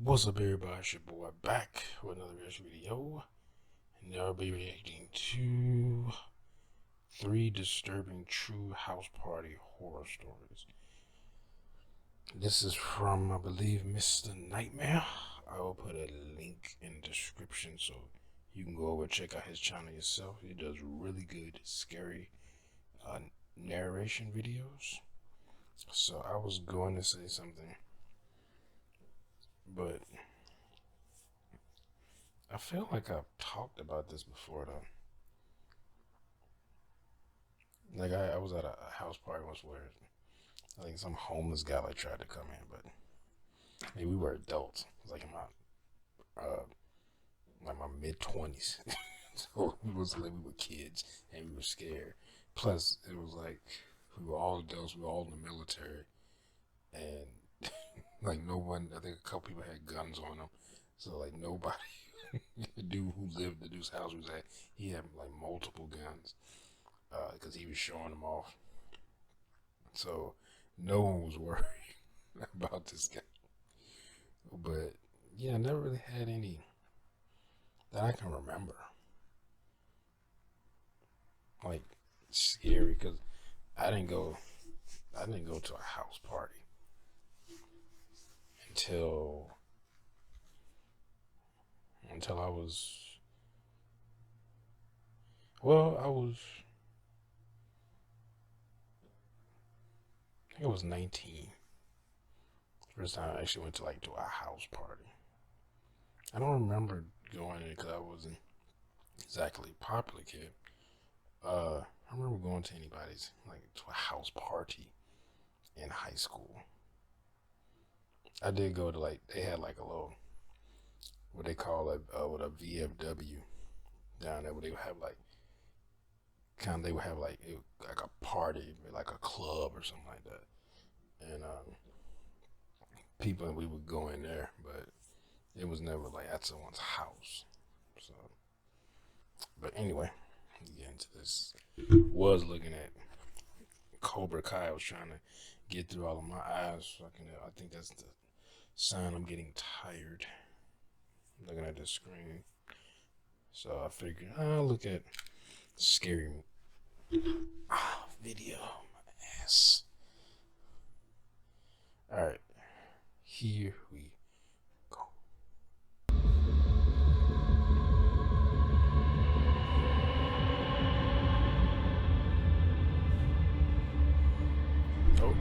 What's up, everybody? It's your boy back with another reaction video, and I'll be reacting to 3 disturbing true house party horror stories. This is from, I believe, Mr. Nightmare. I will put a link in the description so you can go over and check out his channel yourself. He does really good, scary narration videos. So I was going to say something, but I feel like I've talked about this before though. Like I was at a house party once where I think some homeless guy like tried to come in, but I mean, we were adults. It was like in my mid-20s, so we was like we were kids and we were scared. Plus, it was like we were all adults. We were all in the military, and like no one. I think a couple people had guns on them, so like nobody. The dude who lived, the dude's house was at, he had like multiple guns because he was showing them off. So no one was worried about this guy. But yeah, I never really had any that I can remember like scary because I didn't go I didn't go to a house party until I was I was I think I was 19. First time I actually went to a house party. I don't remember going in because I wasn't exactly a popular kid. I remember going to anybody's to a house party in high school. I did go to they had like a little what they call with a VFW down there where they would have they would have like a party like a club or something like that, and people we would go in there, but it was never like at someone's house. So, but anyway, get into this. Was looking at Cobra Kai. I was trying to get through all of my eyes. So I think that's the sign I'm getting tired. Looking at the screen. So I figured I'll look at scary video. My ass. All right, here we go.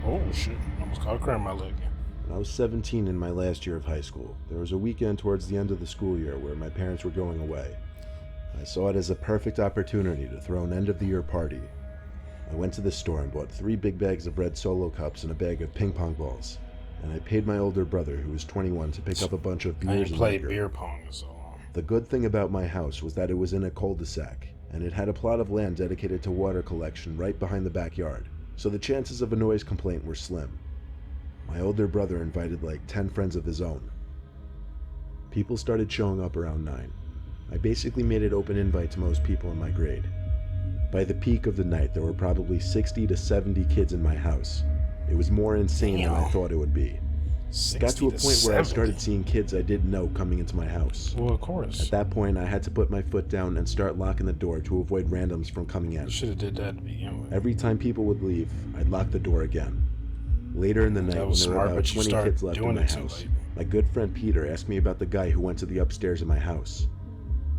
Oh shit! Almost caught a cramp in my leg. When I was 17 in my last year of high school, there was a weekend towards the end of the school year where my parents were going away. I saw it as a perfect opportunity to throw an end-of-the-year party. I went to the store and bought 3 big bags of red Solo cups and a bag of ping pong balls, and I paid my older brother, who was 21, to pick up a bunch of beers I and ain't played liquor. beer pong in so long. The good thing about my house was that it was in a cul-de-sac, and it had a plot of land dedicated to water collection right behind the backyard, so the chances of a noise complaint were slim. My older brother invited like 10 friends of his own. People started showing up around 9. I basically made it open invite to most people in my grade. By the peak of the night, there were probably 60 to 70 kids in my house. It was more insane than I thought it would be. It got to a point where I started seeing kids I didn't know coming into my house. Well, of course. At that point, I had to put my foot down and start locking the door to avoid randoms from coming in. You should have did that to begin with. Every time people would leave, I'd lock the door again. Later in the night, when there were about 20 kids left in my house, my good friend Peter asked me about the guy who went to the upstairs of my house.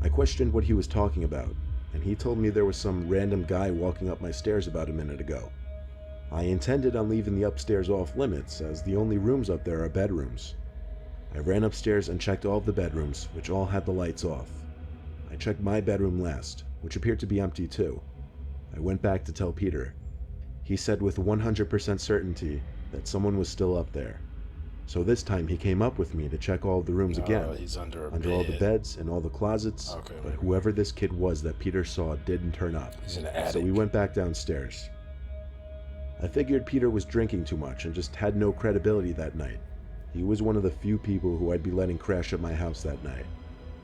I questioned what he was talking about, and he told me there was some random guy walking up my stairs about a minute ago. I intended on leaving the upstairs off limits, as the only rooms up there are bedrooms. I ran upstairs and checked all of the bedrooms, which all had the lights off. I checked my bedroom last, which appeared to be empty too. I went back to tell Peter. He said with 100% certainty that someone was still up there. So this time he came up with me to check all of the rooms again, He's under all the beds and all the closets, but whoever this kid was that Peter saw didn't turn up. He's in the attic. So we went back downstairs. I figured Peter was drinking too much and just had no credibility that night. He was one of the few people who I'd be letting crash at my house that night.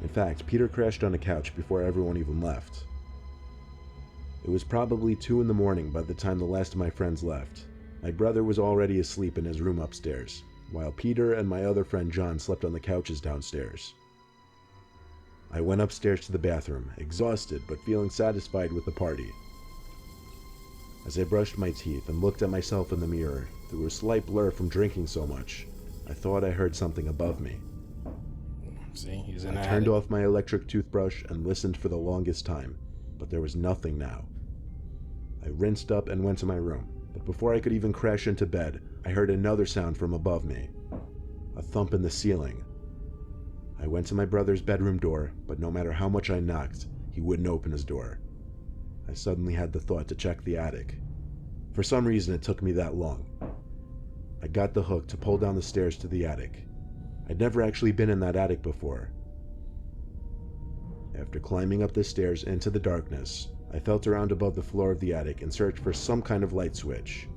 In fact, Peter crashed on a couch before everyone even left. It was probably 2 in the morning by the time the last of my friends left. My brother was already asleep in his room upstairs. while Peter and my other friend John slept on the couches downstairs. I went upstairs to the bathroom, exhausted but feeling satisfied with the party. As I brushed my teeth and looked at myself in the mirror, through a slight blur from drinking so much, I thought I heard something above me. See, he's in I turned off my electric toothbrush and listened for the longest time, but there was nothing now. I rinsed up and went to my room, but before I could even crash into bed, I heard another sound from above me. A thump in the ceiling. I went to my brother's bedroom door, but no matter how much I knocked, he wouldn't open his door. I suddenly had the thought to check the attic. For some reason, it took me that long. I got the hook to pull down the stairs to the attic. I'd never actually been in that attic before. After climbing up the stairs into the darkness, I felt around above the floor of the attic and searched for some kind of light switch.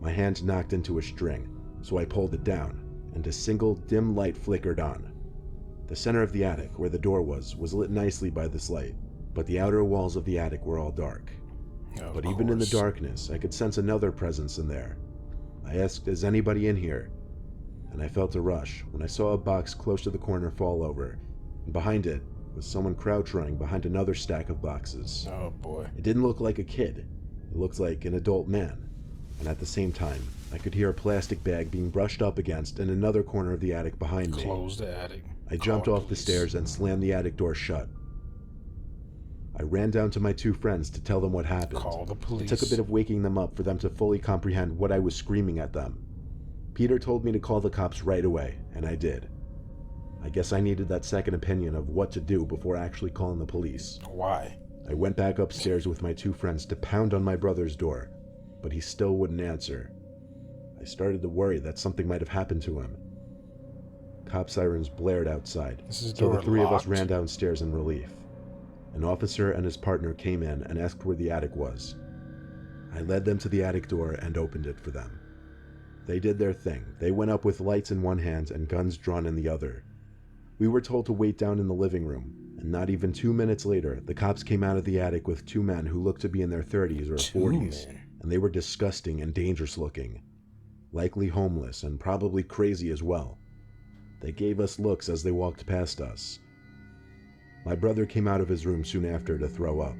My hand knocked into a string, so I pulled it down, and a single dim light flickered on. The center of the attic, where the door was lit nicely by this light, but the outer walls of the attic were all dark. But even in the darkness, I could sense another presence in there. I asked, "Is anybody in here?" And I felt a rush when I saw a box close to the corner fall over, and behind it was someone crouching behind another stack of boxes. Oh boy. It didn't look like a kid. It looked like an adult man. And at the same time, I could hear a plastic bag being brushed up against in another corner of the attic behind me. Close the attic. I jumped off the stairs and slammed the attic door shut. I ran down to my two friends to tell them what happened. Call the police. It took a bit of waking them up for them to fully comprehend what I was screaming at them. Peter told me to call the cops right away, and I did. I guess I needed that second opinion of what to do before actually calling the police. Why? I went back upstairs with my two friends to pound on my brother's door, but he still wouldn't answer. I started to worry that something might have happened to him. Cop sirens blared outside, so the three of us ran downstairs in relief. An officer and his partner came in and asked where the attic was. I led them to the attic door and opened it for them. They did their thing. They went up with lights in one hand and guns drawn in the other. We were told to wait down in the living room, and not even 2 minutes later, the cops came out of the attic with two men who looked to be in their 30s or 40s, and they were disgusting and dangerous looking. Likely homeless and probably crazy as well. They gave us looks as they walked past us. My brother came out of his room soon after to throw up,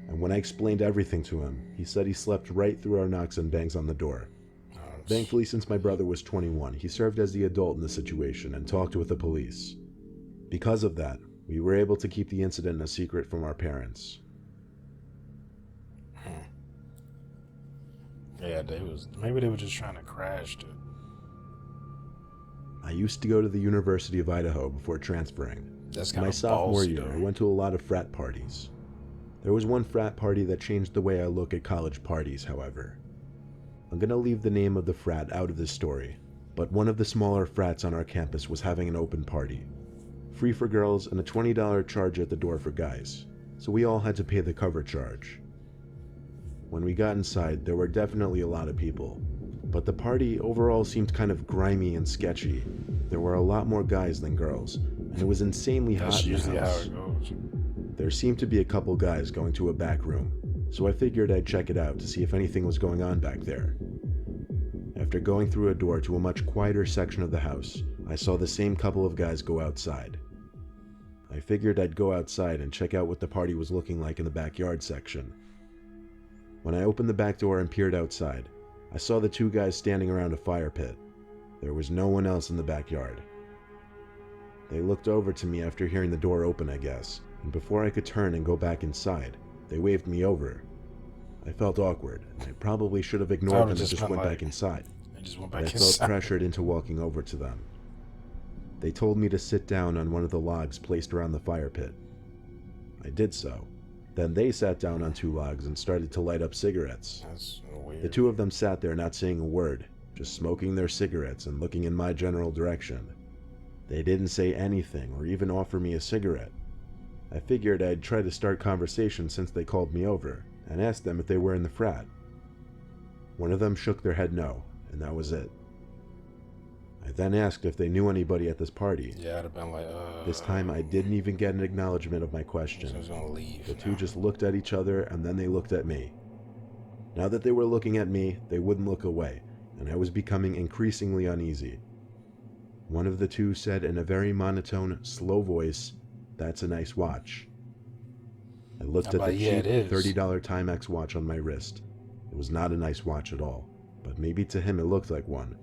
and when I explained everything to him, he said he slept right through our knocks and bangs on the door. Thankfully, since my brother was 21, he served as the adult in the situation and talked with the police. Because of that, we were able to keep the incident a secret from our parents. Yeah, maybe they were just trying to crash it. I used to go to the University of Idaho before transferring. That's kind My of sophomore ballsy, year, though. I went to a lot of frat parties. There was one frat party that changed the way I look at college parties, however. I'm gonna leave the name of the frat out of this story, but one of the smaller frats on our campus was having an open party. Free for girls and a $20 charge at the door for guys, so we all had to pay the cover charge. When we got inside, there were definitely a lot of people, but the party overall seemed kind of grimy and sketchy. There were a lot more guys than girls, and it was insanely hot in the usually house. how it goes. There seemed to be a couple guys going to a back room, so I figured I'd check it out to see if anything was going on back there. After going through a door to a much quieter section of the house, I saw the same couple of guys go outside. I figured I'd go outside and check out what the party was looking like in the backyard section. When I opened the back door and peered outside, I saw the two guys standing around a fire pit. There was no one else in the backyard. They looked over to me after hearing the door open, I guess, and before I could turn and go back inside, they waved me over. I felt awkward, and I probably should have ignored them and just went back inside. I felt pressured into walking over to them. They told me to sit down on one of the logs placed around the fire pit. I did so. Then they sat down on two logs and started to light up cigarettes. That's weird. The two of them sat there not saying a word, just smoking their cigarettes and looking in my general direction. They didn't say anything or even offer me a cigarette. I figured I'd try to start conversation since they called me over, and asked them if they were in the frat. One of them shook their head no, and that was it. I then asked if they knew anybody at this party. Yeah, I'd have been like, This time I didn't even get an acknowledgement of my I question. was gonna leave. The two just looked at each other and then they looked at me. Now that they were looking at me, they wouldn't look away, and I was becoming increasingly uneasy. One of the two said in a very monotone, slow voice, "That's a nice watch." I looked at the cheap $30 Timex watch on my wrist. It was not a nice watch at all, but maybe to him it looked like one.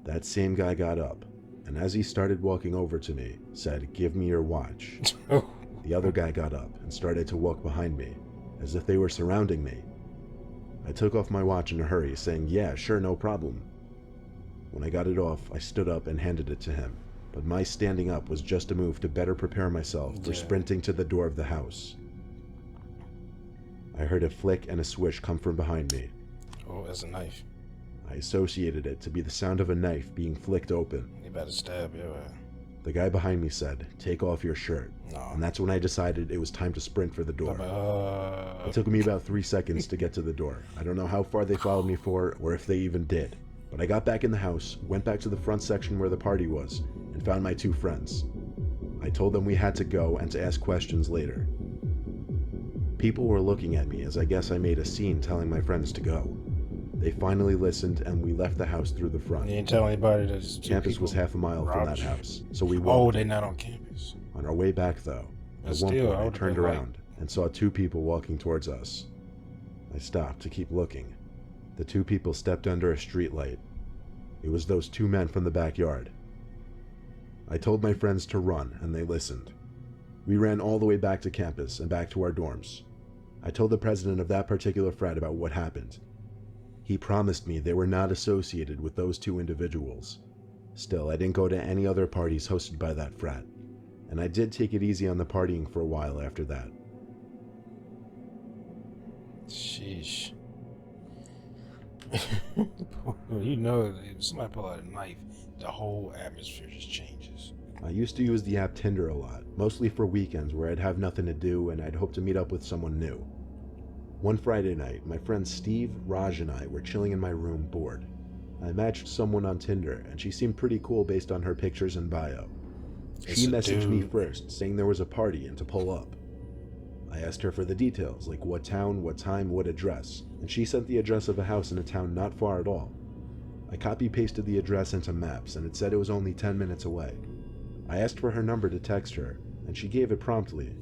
That same guy got up, and as he started walking over to me, said, "Give me your watch." The other guy got up and started to walk behind me, as if they were surrounding me. I took off my watch in a hurry, saying, "Yeah, sure, no problem." When I got it off, I stood up and handed it to him, but my standing up was just a move to better prepare myself for sprinting to the door of the house. I heard a flick and a swish come from behind me. Oh, that's a knife. I associated it to be the sound of a knife being flicked open. You better stab your ass. The guy behind me said, "Take off your shirt." No. And that's when I decided it was time to sprint for the door. It took me about 3 seconds to get to the door. I don't know how far they followed me for, or if they even did. But I got back in the house, went back to the front section where the party was, and found my two friends. I told them we had to go and to ask questions later. People were looking at me as I guess I made a scene telling my friends to go. They finally listened and we left the house through the front. You didn't tell anybody that campus was half a mile from that house, so we walked. Oh, they're not on campus. On our way back though, at one point I turned around and saw two people walking towards us. I stopped to keep looking. The two people stepped under a street light. It was those two men from the backyard. I told my friends to run and they listened. We ran all the way back to campus and back to our dorms. I told the president of that particular frat about what happened. He promised me they were not associated with those two individuals. Still, I didn't go to any other parties hosted by that frat, and I did take it easy on the partying for a while after that. Sheesh. You know, if somebody pull out a knife, the whole atmosphere just changes. I used to use the app Tinder a lot, mostly for weekends where I'd have nothing to do and I'd hope to meet up with someone new. One Friday night, my friends Steve, Raj, and I were chilling in my room bored. I matched someone on Tinder, and she seemed pretty cool based on her pictures and bio. She messaged me first, saying there was a party and to pull up. I asked her for the details, like what town, what time, what address, and she sent the address of a house in a town not far at all. I copy-pasted the address into Maps, and it said it was only 10 minutes away. I asked for her number to text her, and she gave it promptly.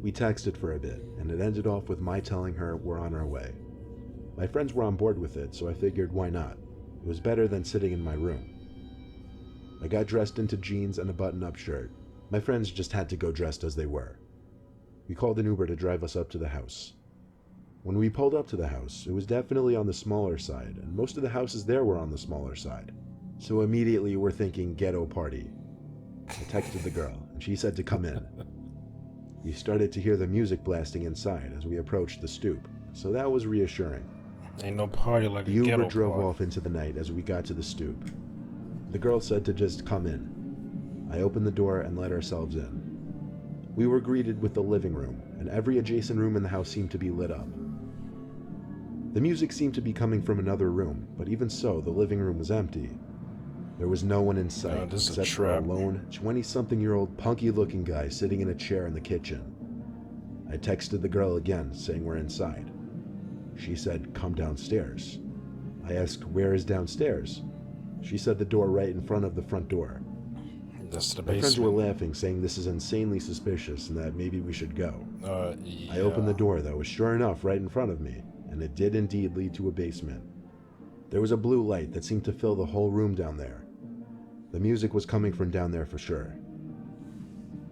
We texted for a bit, and it ended off with my telling her we're on our way. My friends were on board with it, so I figured why not? It was better than sitting in my room. I got dressed into jeans and a button-up shirt. My friends just had to go dressed as they were. We called an Uber to drive us up to the house. When we pulled up to the house, it was definitely on the smaller side, and most of the houses there were on the smaller side. So immediately we're thinking ghetto party. I texted the girl, and she said to come in. We started to hear the music blasting inside as we approached the stoop, so that was reassuring. Ain't no party like the Uber drove off into the night as we got to the stoop. The girl said to just come in. I opened the door and let ourselves in. We were greeted with the living room, and every adjacent room in the house seemed to be lit up. The music seemed to be coming from another room, but even so, the living room was empty. There was no one in sight, except for a lone, 20-something-year-old punky-looking guy sitting in a chair in the kitchen. I texted the girl again, saying we're inside. She said, come downstairs. I asked, where is downstairs? She said the door right in front of the front door. That's the basement. My friends were laughing, saying this is insanely suspicious and that maybe we should go. Yeah. I opened the door, though, sure enough, right in front of me, and it did indeed lead to a basement. There was a blue light that seemed to fill the whole room down there. The music was coming from down there for sure.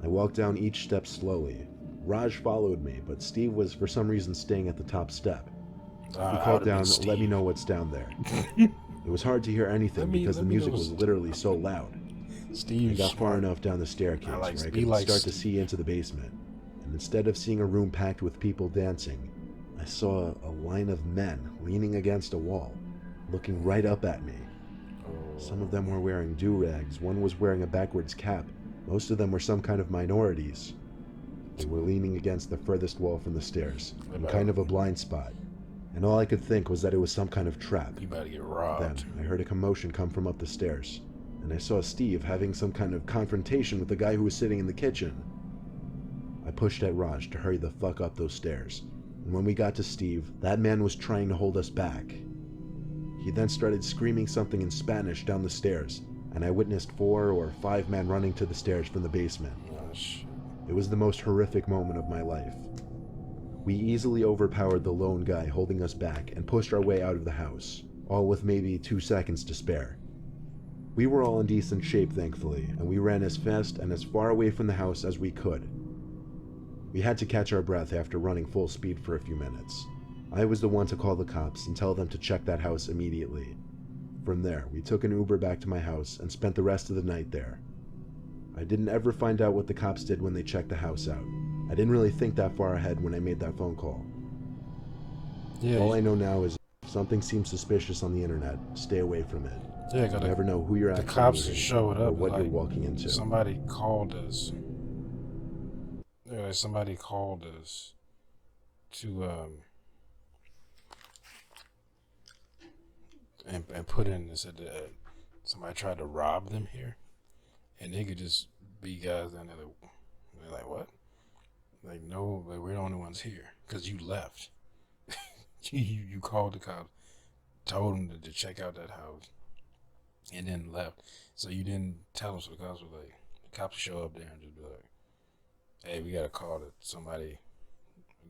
I walked down each step slowly. Raj followed me, but Steve was for some reason staying at the top step. He called down, let me know what's down there. It was hard to hear anything because the music was literally so loud. I got far enough down the staircase where I could start to see into the basement, and instead of seeing a room packed with people dancing, I saw a line of men leaning against a wall, looking right up at me. Some of them were wearing do-rags, one was wearing a backwards cap, most of them were some kind of minorities. They were leaning against the furthest wall from the stairs, in kind of a blind spot, and all I could think was that it was some kind of trap. You better get robbed. Then I heard a commotion come from up the stairs, and I saw Steve having some kind of confrontation with the guy who was sitting in the kitchen. I pushed at Raj to hurry the fuck up those stairs, and when we got to Steve, that man was trying to hold us back. He then started screaming something in Spanish down the stairs. and I witnessed 4 or 5 men running to the stairs from the basement. Oh, shit. It was the most horrific moment of my life. We easily overpowered the lone guy holding us back and pushed our way out of the house, all with maybe 2 seconds to spare. We were all in decent shape, thankfully, and we ran as fast and as far away from the house as we could. We had to catch our breath after running full speed for a few minutes. I was the one to call the cops and tell them to check that house immediately. From there, we took an Uber back to my house and spent the rest of the night there. I didn't ever find out what the cops did when they checked the house out. I didn't really think that far ahead when I made that phone call. Yeah. All I know now is if something seems suspicious on the internet, stay away from it. Yeah, you never know who you're actually the cops meeting showed up or what like, you're walking into. Somebody called us. Yeah, somebody called us to and put in and said that somebody tried to rob them here, and they could just be guys down there. They're like, what? Like, no, like, we're the only ones here because you left. you called the cops, told them to check out that house, and then left. So you didn't tell them. So the cops were like, the cops show up there and just be like, hey, we got a call that somebody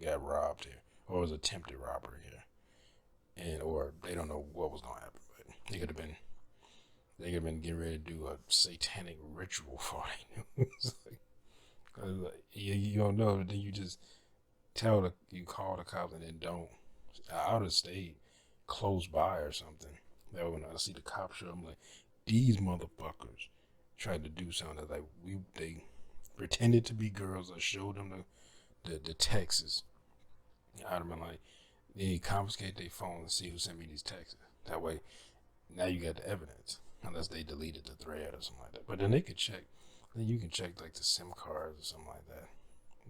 got robbed here, or was attempted robbery here, and or they don't know what was gonna happen, but they could have been getting ready to do a satanic ritual for all they knew. Like, you don't know, then you just you call the cops and then don't. I would have stayed close by or something. That when I see the cops show, I'm like, these motherfuckers tried to do something. Like they pretended to be girls. I showed them the texts. I'd have been like, they confiscate their phone and see who sent me these texts. That way, now you got the evidence. Unless they deleted the thread or something like that. But then they could check. Then you can check like the SIM cards or something like that.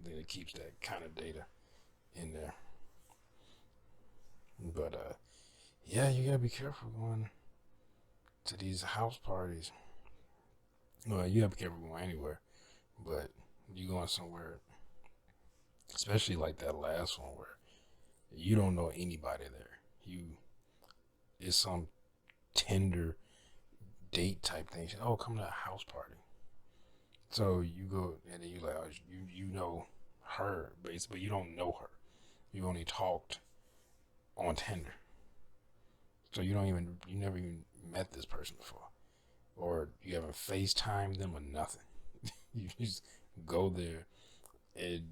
Then it keeps that kind of data in there. But yeah, you gotta be careful going to these house parties. Well, you gotta be careful going anywhere. But you going somewhere, especially like that last one where you don't know anybody there. It's some Tinder date type thing. Oh, come to a house party. So you go and then you like, oh, you know her basically, but you don't know her. You only talked on Tinder. So you never even met this person before, or you haven't FaceTimed them or nothing. You just go there and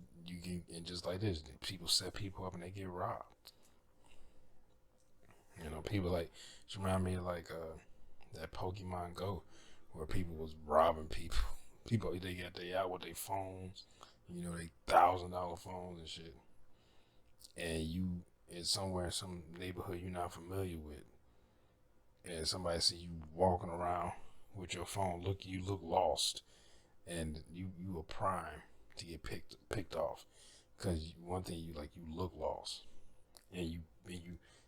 and just like this, people set people up and they get robbed. People like, she remind me of like that Pokemon Go, where people was robbing people. People, they out with their phones, they $1,000 phones and shit. And you is somewhere in some neighborhood you're not familiar with, and somebody see you walking around with your phone, you look lost, and you a prime to get picked off, because one thing you look lost, and you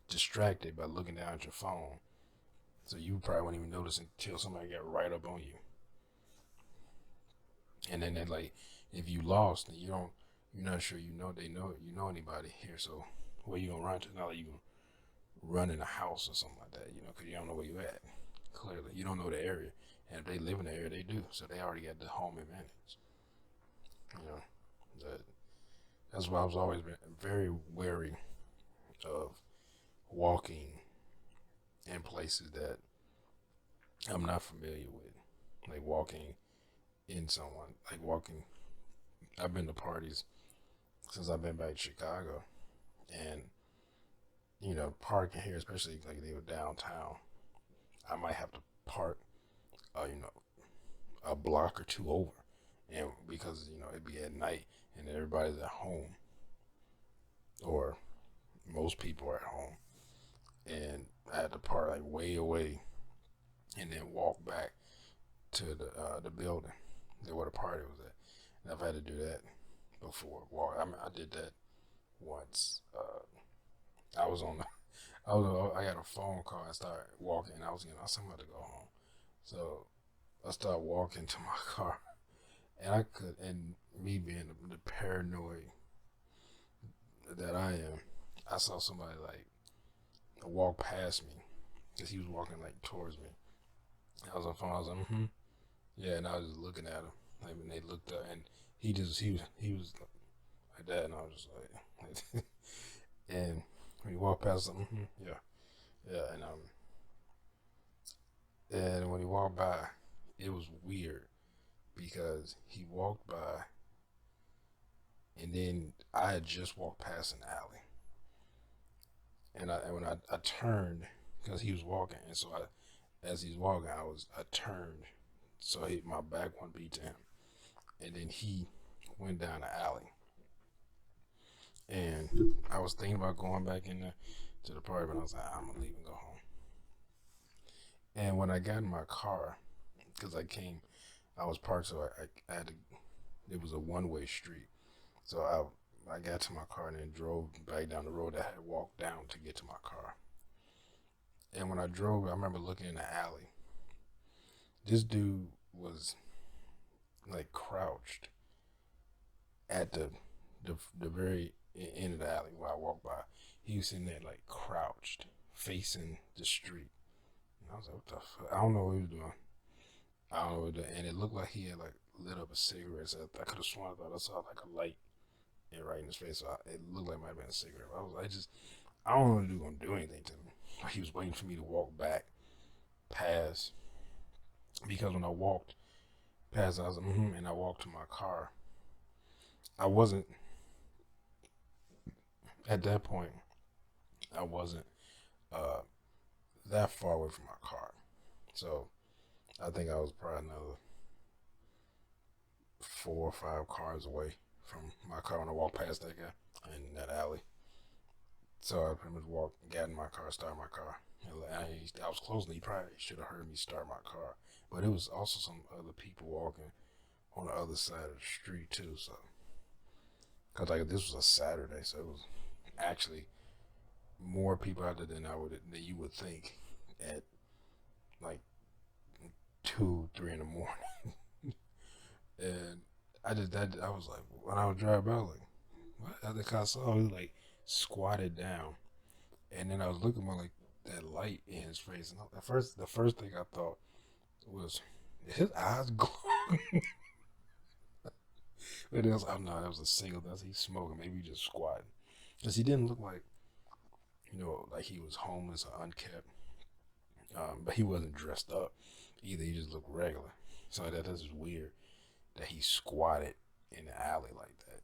distracted by looking down at your phone, so you probably won't even notice until somebody got right up on you. And then like, if you lost and you're not sure you know anybody here, so where you gonna run to? Not like you gonna run in a house or something like that, because you don't know where you at. Clearly, you don't know the area, and if they live in the area, they do, so they already got the home advantage. That's why I was always been very wary of walking in places that I'm not familiar with, like walking in someone, like walking. I've been to parties since I've been back to Chicago, and parking here, especially like they were downtown, I might have to park, a block or two over, and because it'd be at night and everybody's at home, or most people are at home, and I had to park like way away, and then walk back to the building where the party was at. And I've had to do that before. I did that once. I was on. I got a phone call. I started walking. I was somewhere to go home, so I started walking to my car, and me being the paranoid that I am, I saw somebody like walk past me, because he was walking like towards me, I was on the phone. I was like, yeah, and I was just looking at him. Like, and they looked up, and he was like that, and I was just like, and when he walked past, I'm, yeah, yeah, and when he walked by, it was weird because he walked by, and then I had just walked past an alley, and when I turned because he was walking, and so as he's walking, I turned so my back wouldn't be to him, and then he went down the alley, and I was thinking about going back in to the party, but I was like, I'm gonna leave and go home. And when I got in my car, because I was parked, so I had to. It was a one-way street, so I got to my car and then drove back down the road that I had walked down to get to my car. And when I drove, I remember looking in the alley. This dude was like crouched at the very end of the alley where I walked by. He was sitting there like crouched, facing the street. And I was like, what the fuck? I don't know what he was doing. I don't know what he was doing. And it looked like he had like lit up a cigarette. So I could have sworn I thought I saw like a light right in his face. So it looked like it might have been a cigarette. I don't know if he was gonna do anything to me. Like he was waiting for me to walk back past, because when I walked past, I was like, and I walked to my car. I wasn't at that point. I wasn't uh, that far away from my car, so I think I was probably another 4 or 5 cars away from my car when I walked past that guy in that alley. So I pretty much got in my car, started my car. I was close, and he probably should have heard me start my car. But it was also some other people walking on the other side of the street too. So, cause like this was a Saturday, so it was actually more people out there than you would think at like 2, 3 in the morning. And I was like, when I was driving by, I was like, what? I think I saw he like squatted down, and then I was looking at like that light in his face, and the first thing I thought was, his eyes glowing. But it was, oh no, that was a single. That's he's smoking. Maybe he just squatting, because he didn't look like, like he was homeless or unkept. But he wasn't dressed up either. He just looked regular. So that's just weird that he squatted in the alley like that.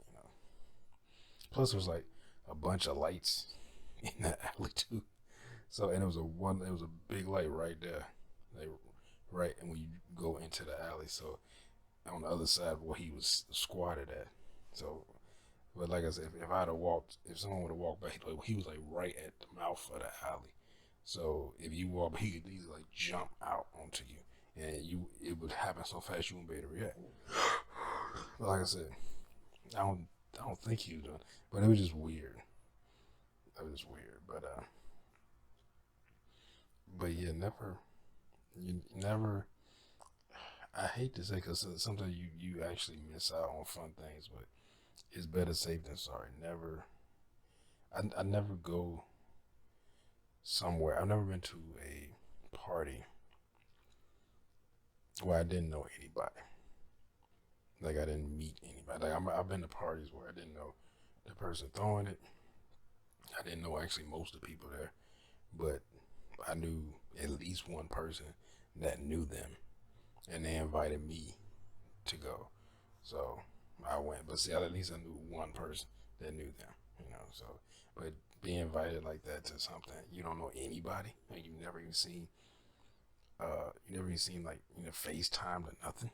Plus, there was like a bunch of lights in that alley too. So, and it was a big light right there, like right, and when you go into the alley, so on the other side where he was squatted at. So, but like I said, if someone would have walked by, he was like right at the mouth of the alley. So if you walk, he could easily like jump out onto you, and it would happen so fast you wouldn't be able to react. But like I said, I don't think he was doing, but it was just weird. It was just weird, but yeah, never. I hate to say, because sometimes you actually miss out on fun things, but it's better safe than sorry. Never. I never go somewhere. I've never been to a party where I didn't know anybody. Like I didn't meet anybody. Like I've been to parties where I didn't know the person throwing it. I didn't know actually most of the people there, but I knew at least one person that knew them, and they invited me to go. So I went, but see, at least I knew one person that knew them. So, but being invited like that to something you don't know anybody, and you never even seen like FaceTime or nothing.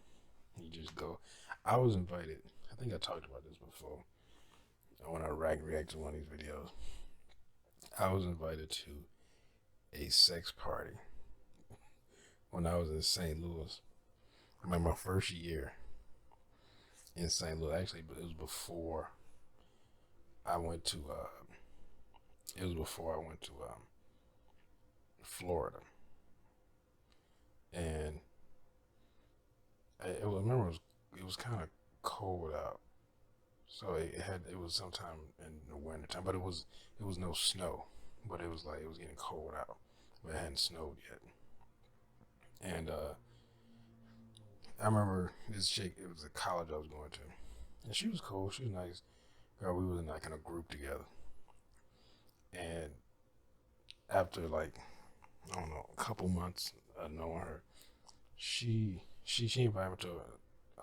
You just go. I was invited. I think I talked about this before when I react to one of these videos. I was invited to a sex party when I was in St. Louis. I remember my first year in St. Louis. Actually, but it was before I went to. It was before I went to Florida, and remember it was kind of cold out, so it was sometime in the winter time, but it was no snow, but it was getting cold out, but it hadn't snowed yet, And I remember this chick. It was a college I was going to, and she was cool. She was nice. Girl, we was in a group together, and after like I don't know a couple months of knowing her, she invited me to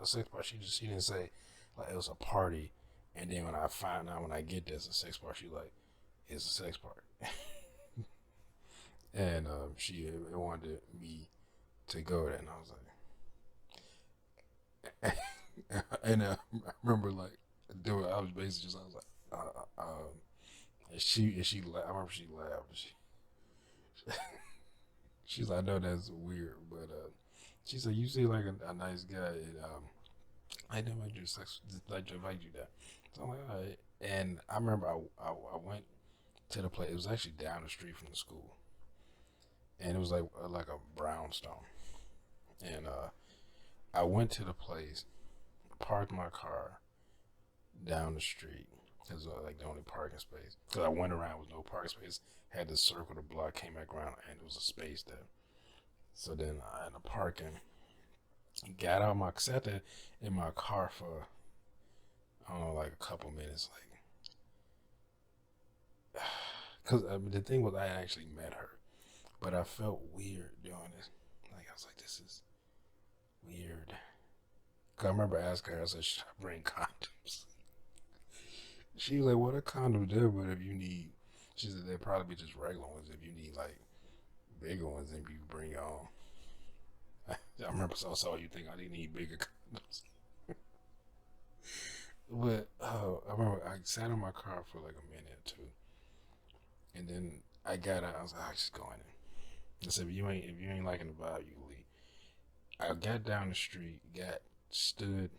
a sex party. She didn't say like it was a party, and then when I find out when I get there it's a sex party, she like it's a sex party, and she wanted me to go there, and I was like, and I remember like doing I was basically just I was like, I remember she laughed. She's like, I know that's weird, but she said you seem like a nice guy, and I never might do sex, like to invite you there. So I'm like, all right. And I remember I went to the place. It was actually down the street from the school, and it was like a brownstone. And I went to the place, parked my car down the street because like the only parking space. Because I went around with no parking space, had to circle the block, came back around, and there was a space there. So then I ended up parking, got out my sat there in my car for I don't know like a couple minutes, like because the thing was I had actually met her, but I felt weird doing this. Like I was like, this is weird. Cause I remember asking her, I said, should I bring condoms? She was like, well, the condoms there, but if you need, she said they'd probably be just regular ones. If you need like bigger ones, then you bring your own. I remember so you think I didn't need bigger condoms. But I remember I sat in my car for like a minute or two, and then I got out. I was like, I just going in. I said, if you ain't liking the vibe, you leave. I got down the street, stood.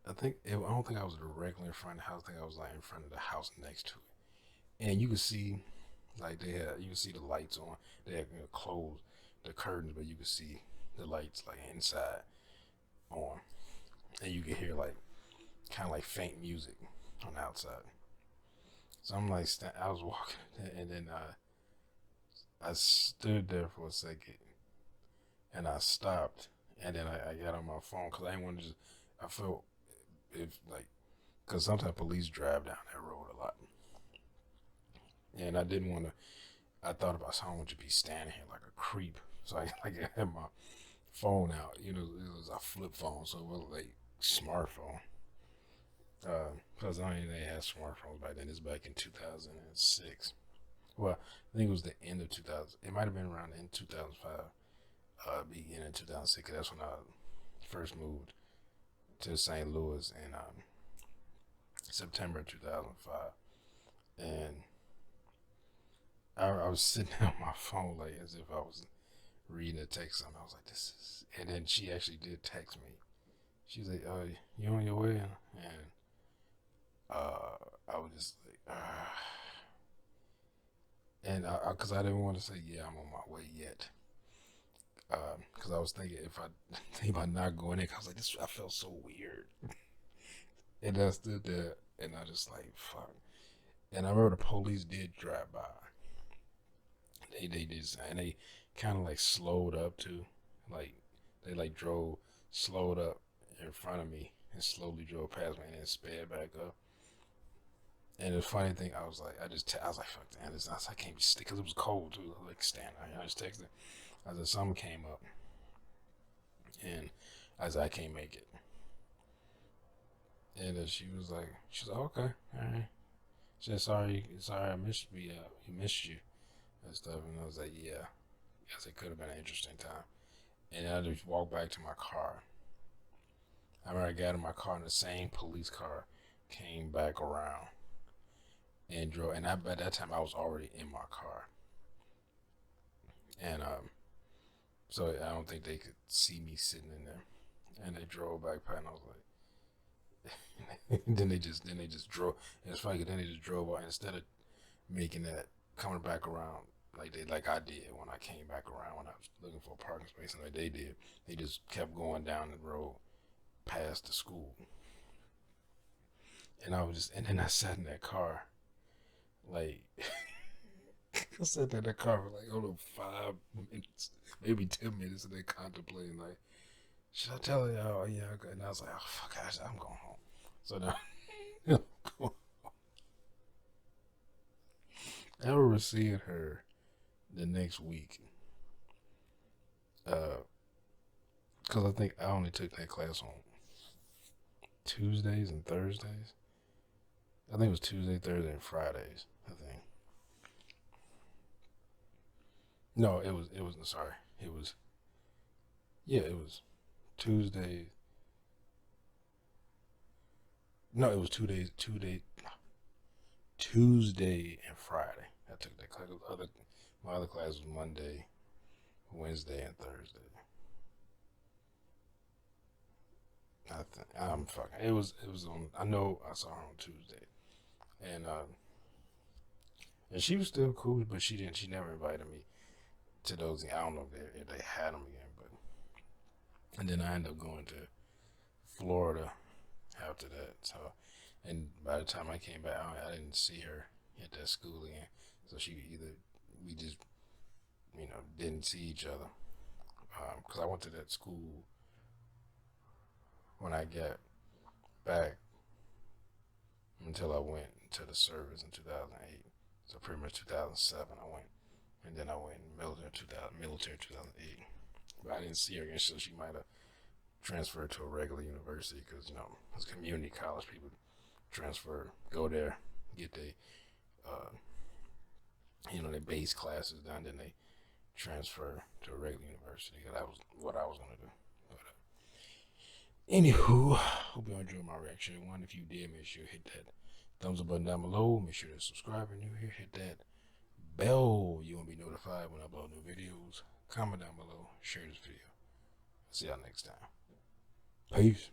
I don't think I was directly in front of the house. I think I was like in front of the house next to it, and you could see, like you could see the lights on. They had closed the curtains, but you could see the lights like inside on, and you could hear like kind of like faint music on the outside. So I'm like, I was walking, and then I stood there for a second, and I stopped, and then I got on my phone because I didn't want to just. I felt if like because sometimes police drive down that road a lot, and I didn't want to. I thought about so I don't want you to be standing here like a creep, so I like I had my phone out. You know, it was a flip phone, so it was like smartphone. Because I don't think they had smartphones back then. It's back in 2006. Well, I think it was the end of 2000. It might have been around the end of 2005, beginning of 2006. That's when I first moved to St. Louis in September 2005. And I was sitting on my phone like as if I was reading a text. And I was like, this is. And then she actually did text me. She was like, you on your way? And I was just like, and because I didn't want to say, yeah, I'm on my way yet. Because I was thinking if I think about not going in, I was like, this, I felt so weird. And I stood there, and I just like, fuck. And I remember the police did drive by. They did, and they kind of like slowed up too, like they like slowed up in front of me, and slowly drove past me, and then sped back up. And the funny thing, I was like, I was like, fuck that. I can't be stick because it was cold too. I like standing out here. I just texted. I said, something came up, and I said, I can't make it. And then she was like, okay, all right. She said, sorry, I missed me. He missed you and stuff. And I was like, yeah. I guess it could have been an interesting time. And then I just walked back to my car. I remember I got in my car, and the same police car came back around and drove. And at that time, I was already in my car. And so I don't think they could see me sitting in there. And they drove back past, and I was like, then they just drove. And it's funny, then they just drove out instead of making that coming back around like I did when I came back around when I was looking for a parking space, and like they did. They just kept going down the road past the school. And then I sat in that car, like, I sat there in the car for like, 5 minutes, maybe 10 minutes, and they contemplating like, should I tell her? Oh yeah, okay. And I was like, oh fuck, I'm going home. So now, I remember seeing her the next week, because I think I only took that class on Tuesdays and Thursdays. I think it was Tuesday, Thursday, and Fridays. I think. No, it was. Sorry, it was. Yeah, it was Tuesday. No, it was 2 days. Tuesday and Friday. I took that class. My other class was Monday, Wednesday, and Thursday. I'm fucking. It was on. I know I saw her on Tuesday, and she was still cool, but she didn't. She never invited me to those. I don't know if they had them again, but. And then I ended up going to Florida after that. So, and by the time I came back, I didn't see her at that school again. So we just, didn't see each other. Because I went to that school when I got back until I went to the service in 2008. So pretty much 2007 I went. And then I went military 2008. But I didn't see her again, so she might have transferred to a regular university because, it's community college. People transfer, go there, get their their base classes done, then they transfer to a regular university. That was what I was going to do. But, anywho, hope you enjoyed my reaction. One, if you did, make sure you hit that thumbs up button down below. Make sure to subscribe if you're new here. Hit that bell. You want to be notified when I upload new videos. Comment down below. Share this video. See y'all next time. Peace.